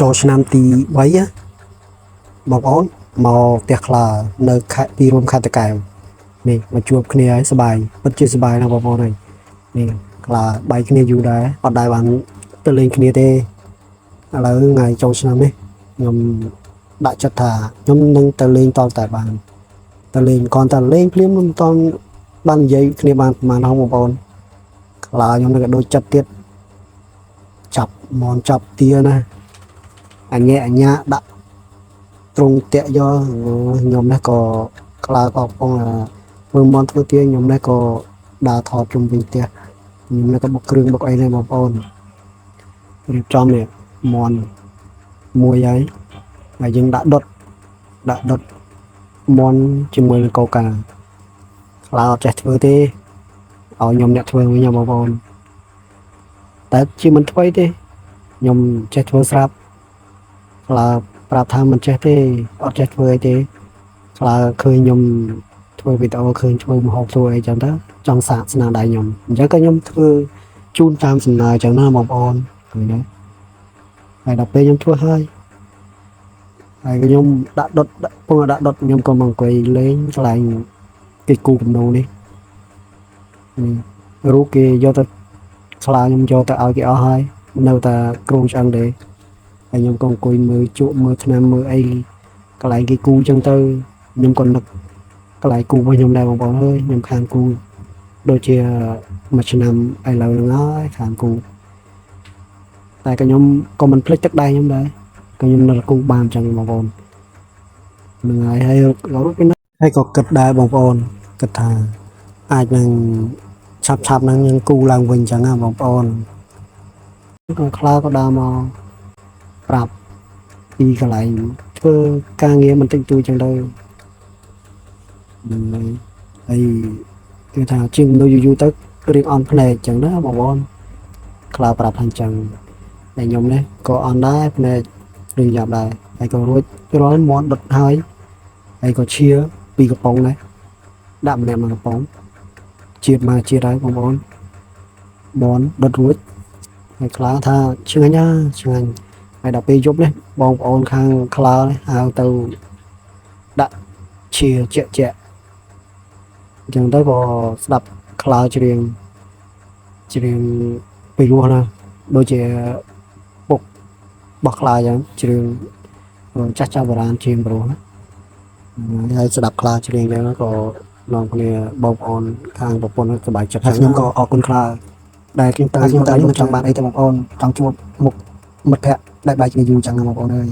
ចូលឆ្នាំទី3បងប្អូនមកផ្ទះខ្លានៅខេត្តទីរួមខេត្តតាកែវនេះមកជួបគ្នាហើយសប្បាយពិតជាសប្បាយណាស់បងប្អូនហើយនេះខ្លាបាយគ្នាយូរដែរអត់ដែរបានទៅលេងគ្នាទេឥឡូវថ្ងៃចូលឆ្នាំនេះខ្ញុំដាក់ចិត្តថាខ្ញុំនឹងទៅលេងតតែបានទៅលេងគ្រាន់តែលេងភ្លាមមិនតបាននិយាយគ្នាបានប្រហែលហ្នឹងបងប្អូនខ្លាខ្ញុំនឹងក៏ដូចចិត្តទៀតចាប់មន់ចាប់ទាណាអញ្ញាដាក់ត្រង់តាក់យកខ្ញុំនេះក៏ខ្លាក៏កំពុងធ្វើមន់ធ្វើទាខ្ញុំនេះក៏ដើរថតជុំវិញផ្ទះខ្ញុំនេះក៏បុកគ្រឿងបុកអីដែរបងប្អូនរៀបចំនេះមន់មួយហើយយើងដាក់ដុតមន់ជាមួយនឹងកូកាខ្លាអត់ចេះធ្វើទេឲ្យខ្ញុំអ្នកធ្វើវិញបងប្អូនតែជាមិនធ្វើទេខ្ញុំចេះធ្វើស្រាប់ខ្លាប្រាប់ថាមិនចេះទេអត់ចេះធ្វើអីទេខ្លាឃើញខ្ញុំធ្វើវីដេអូឃើញធ្វើម្ហូបធ្វើអីចឹងទៅចង់សាកស្នាដៃខ្ញុំអញ្ចឹងក៏ខ្ញុំធ្វើជូនតាមសំណើចឹងណាបងប្អូនឃើញទេហើយដល់ពេលខ្ញុំធ្វើហើយខ្ញុំដាក់ដុតពងដាក់ដុតខ្ញុំក៏មកអង្គុយលេងឆ្លាញ់គេគូគំនូនេះរូបគេយកទៅខ្លាខ្ញុំយកទៅឲ្យគេអស់ហើយនៅតែគ្រោងឆ្អឹងទេហើយខ្ញុំក៏អង្គុយមើលជក់មើលឆ្នាំមើលអីកន្លែងគេគូចឹងទៅខ្ញុំក៏នឹកកន្លែងគូរបស់ខ្ញុំដែរបងប្អូនអើយខ្ញុំខានគូដូចជាមួយឆ្នាំឥឡូវហ្នឹងហើយខានគូតែខ្ញុំក៏មិនភ្លេចទឹកដៃខ្ញុំដែរក៏ខ្ញុំនៅគូបានចឹងបងប្អូនហ្នឹងហើយរូបនេះហើយក៏គិតដែរបងប្អូនគិតថាអាចនឹងឆាប់ហ្នឹងយើងគូឡើងវិញចឹងណាបងប្អូនក៏ខ្លាក៏ដើរមកប្រាប់ពីកន្លែងធ្វើការងារមិនតិចតួចចឹងទៅហើយគឺថាជាងមនុស្សយូរទៅរៀងអន់ភ្នែកចឹងណាបងប្អូនខ្លាប្រាប់ថាចឹងតែខ្ញុំនេះក៏អន់ដែរភ្នែករៀងយ៉ាប់ដែរហើយក៏រួចរាល់មាត់ដុតហើយក៏ឈៀពីកំប៉ុងដែរដាក់ម្នាក់មកកំប៉ុងជាតិមកជាតិហើយបងប្អូនមាន់ដុតរួចហើយខ្លាថាឆ្ងាញ់ណាឆ្ងាញ់ហើយដល់ពេលយប់នេះបងប្អូនខាងខ្លានេះហៅទៅដាក់ជាជាក់អញ្ចឹងទៅក៏ស្ដាប់ខ្លាច្រៀងពីរោះណាដូចជាពុកបោះខ្លាអញ្ចឹងច្រៀងចាស់បុរាណច្រៀងព្រោះណាហើយស្ដាប់ខ្លាច្រៀងហ្នឹងក៏នាំគ្នាបងប្អូនខាងប្រពន្ធសប្បាយចិត្តហើយខ្ញុំក៏អរគុណខ្លាដែលខ្ញុំទៅមិនចង់បានអីទៅបងប្អូនចង់ជួបមុខមិត្តភក្តិដែលបែកគ្នាយូរចឹងណាបងប្អូនអើយ